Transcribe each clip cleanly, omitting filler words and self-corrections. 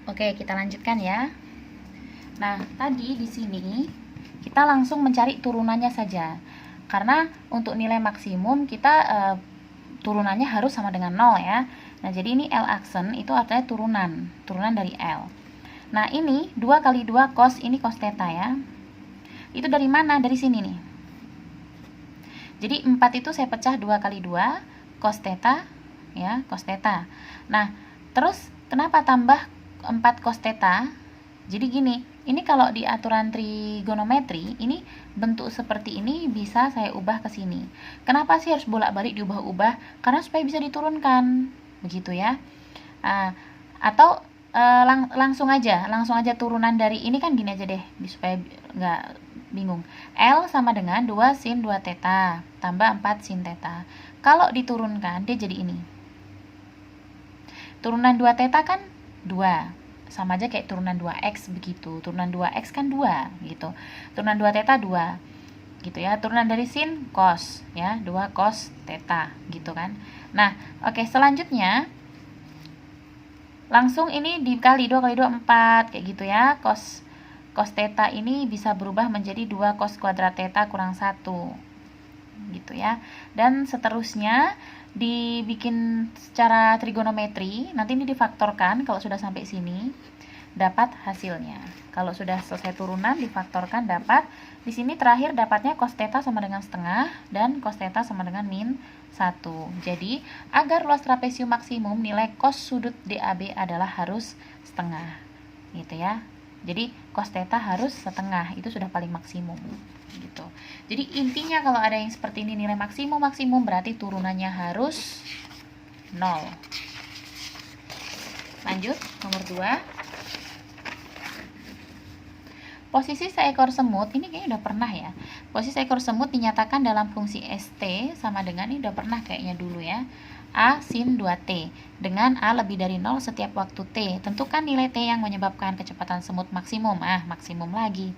Oke, kita lanjutkan ya. Nah, tadi di sini kita langsung mencari turunannya saja. Karena untuk nilai maksimum kita turunannya harus sama dengan 0 ya. Nah, jadi ini L aksen itu artinya turunan dari L. Nah, ini 2 kali 2 cos, ini cos theta ya. Itu dari mana? Dari sini nih. Jadi 4 itu saya pecah 2 kali 2 cos theta ya, cos theta. Nah, terus kenapa tambah 4 cos theta? Jadi gini, ini kalau di aturan trigonometri, ini bentuk seperti ini bisa saya ubah ke sini. Kenapa sih harus bolak-balik diubah-ubah? Karena supaya bisa diturunkan, begitu ya. Atau langsung aja turunan dari ini kan gini aja deh, supaya nggak bingung. L sama dengan 2 sin 2 theta tambah 4 sin theta. Kalau diturunkan, dia jadi ini. Turunan 2 theta kan 2. Sama aja kayak turunan 2x begitu. Turunan 2x kan 2 gitu. Turunan 2 theta 2 gitu ya. Turunan dari sin cos ya, 2 cos theta gitu kan. Nah, oke, selanjutnya langsung ini dikali 2 kali 2 4 kayak gitu ya. Cos theta ini bisa berubah menjadi 2 cos kuadrat theta kurang 1 gitu ya. Dan seterusnya dibikin secara trigonometri, nanti ini difaktorkan kalau sudah sampai sini dapat hasilnya. Kalau sudah selesai turunan difaktorkan dapat. Di sini terakhir dapatnya cos theta sama dengan setengah dan cos theta sama dengan min 1. Jadi, agar luas trapesium maksimum nilai cos sudut DAB adalah harus setengah. Gitu ya. Jadi, cos theta harus setengah, itu sudah paling maksimum gitu. Jadi intinya kalau ada yang seperti ini nilai maksimum berarti turunannya harus 0. Lanjut, nomor 2. Posisi seekor semut, ini kayaknya udah pernah ya. Posisi seekor semut dinyatakan dalam fungsi ST sama dengan, ini udah pernah kayaknya dulu ya. A sin 2T dengan A lebih dari 0 setiap waktu T. Tentukan nilai T yang menyebabkan kecepatan semut maksimum. Maksimum lagi.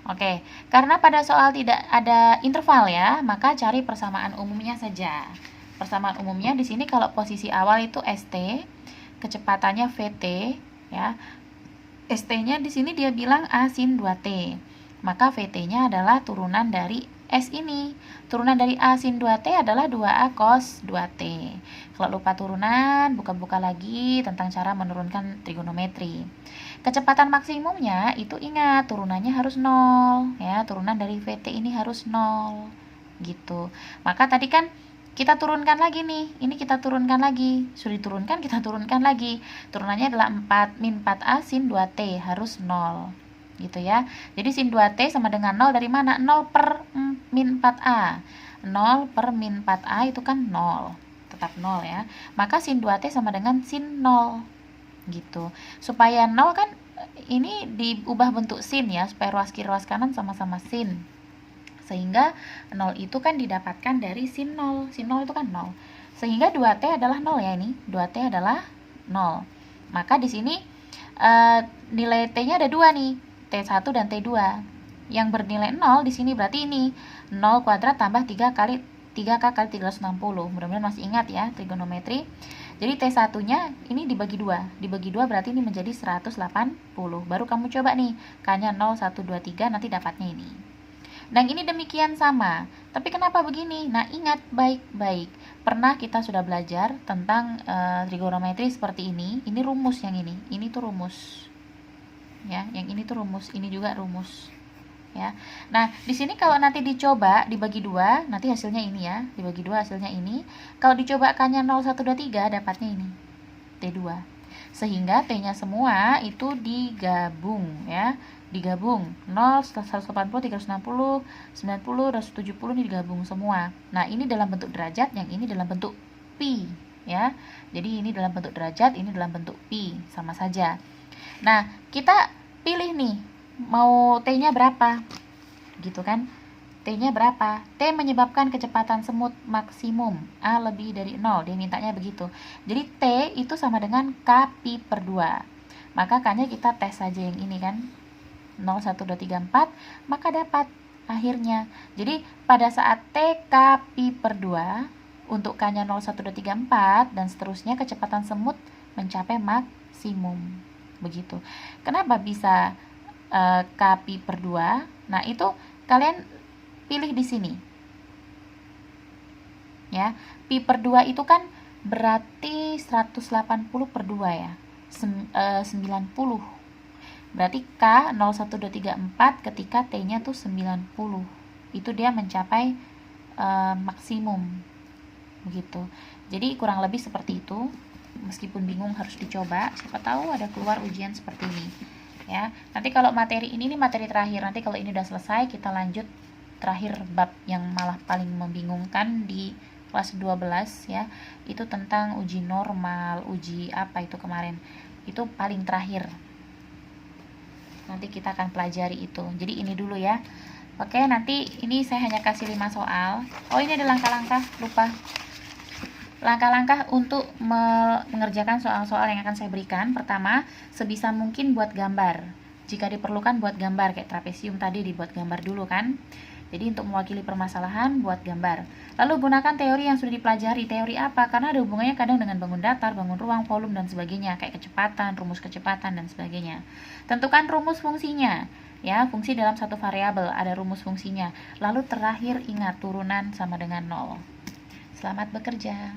Oke, karena pada soal tidak ada interval ya, maka cari persamaan umumnya saja. Persamaan umumnya di sini kalau posisi awal itu ST, kecepatannya VT ya. ST-nya di sini dia bilang A sin 2T. Maka VT-nya adalah turunan dari S ini. Turunan dari A sin 2T adalah 2A cos 2T. Kalau lupa turunan, buka-buka lagi tentang cara menurunkan trigonometri. Kecepatan maksimumnya itu ingat, turunannya harus 0 ya. Turunan dari VT ini harus 0 gitu. Maka tadi kan kita turunkan lagi nih, ini kita turunkan lagi, sudah diturunkan, kita turunkan lagi, turunannya adalah 4 min 4A sin 2T harus 0 gitu ya. Jadi sin 2T sama dengan 0 dari mana? 0 per min 4A. 0 per min 4A itu kan 0, tetap 0 ya. Maka sin 2T sama dengan sin 0 gitu. Supaya 0 kan ini diubah bentuk sin ya, supaya ruas kiri ruas kanan sama-sama sin. Sehingga 0 itu kan didapatkan dari sin 0. Sin 0 itu kan 0. Sehingga 2T adalah 0 ya ini. 2T adalah 0. Maka di sini nilai T-nya ada 2 nih. T1 dan T2. Yang bernilai 0 di sini berarti ini 0 kuadrat tambah 3K kali 360. Mudah-mudahan masih ingat ya trigonometri. Jadi T1-nya ini dibagi 2. Dibagi 2 berarti ini menjadi 180. Baru kamu coba nih. K-nya 0, 1, 2, 3 nanti dapatnya ini. Dan ini demikian sama. Tapi kenapa begini? Nah, ingat baik-baik. Pernah kita sudah belajar tentang trigonometri seperti ini. Ini rumus yang ini. Ini tuh rumus. Ya, yang ini tuh rumus, ini juga rumus. Ya. Nah, di sini kalau nanti dicoba dibagi 2, nanti hasilnya ini ya. Dibagi 2 hasilnya ini. Kalau dicoba K-nya 0, 1, 2, 3 dapatnya ini. T2. Sehingga T-nya semua itu digabung ya. Digabung 0, 180, 360, 90, 270 ini digabung semua. Nah, ini dalam bentuk derajat, yang ini dalam bentuk pi ya. Jadi ini dalam bentuk derajat, ini dalam bentuk pi, sama saja. Nah, kita pilih nih mau T-nya berapa. Gitu kan? T-nya berapa? T menyebabkan kecepatan semut maksimum A lebih dari 0. Dia mintanya begitu. Jadi T itu sama dengan K pi per 2. Maka K-nya kita tes saja yang ini kan. 0, 1, 2, 3, 4. Maka dapat akhirnya. Jadi pada saat T K pi per 2 untuk K-nya 0, 1, 2, 3, 4 dan seterusnya kecepatan semut mencapai maksimum. begitu. Kenapa bisa K pi per 2? Nah, itu kalian pilih di sini. Ya, pi per 2 itu kan berarti 180 per 2 ya. 90. Berarti K 0,1234 ketika T-nya tuh 90. Itu dia mencapai maksimum. Begitu. Jadi kurang lebih seperti itu. Meskipun bingung harus dicoba, siapa tahu ada keluar ujian seperti ini. Ya. Nanti kalau materi ini materi terakhir. Nanti kalau ini udah selesai, kita lanjut terakhir bab yang malah paling membingungkan di kelas 12 ya. Itu tentang uji normal, uji apa itu kemarin. Itu paling terakhir. Nanti kita akan pelajari itu. Jadi ini dulu ya. Oke, nanti ini saya hanya kasih 5 soal. Oh, ini ada langkah-langkah, lupa. Langkah-langkah untuk mengerjakan soal-soal yang akan saya berikan. Pertama, sebisa mungkin buat gambar. Jika diperlukan buat gambar, kayak trapesium tadi dibuat gambar dulu kan. Jadi untuk mewakili permasalahan, buat gambar. Lalu gunakan teori yang sudah dipelajari. Teori apa? Karena ada hubungannya kadang dengan bangun datar, bangun ruang, volume, dan sebagainya. Kayak kecepatan, rumus kecepatan, dan sebagainya. Tentukan rumus fungsinya. Ya, fungsi dalam satu variabel, ada rumus fungsinya. Lalu terakhir ingat, turunan sama dengan 0. Selamat bekerja.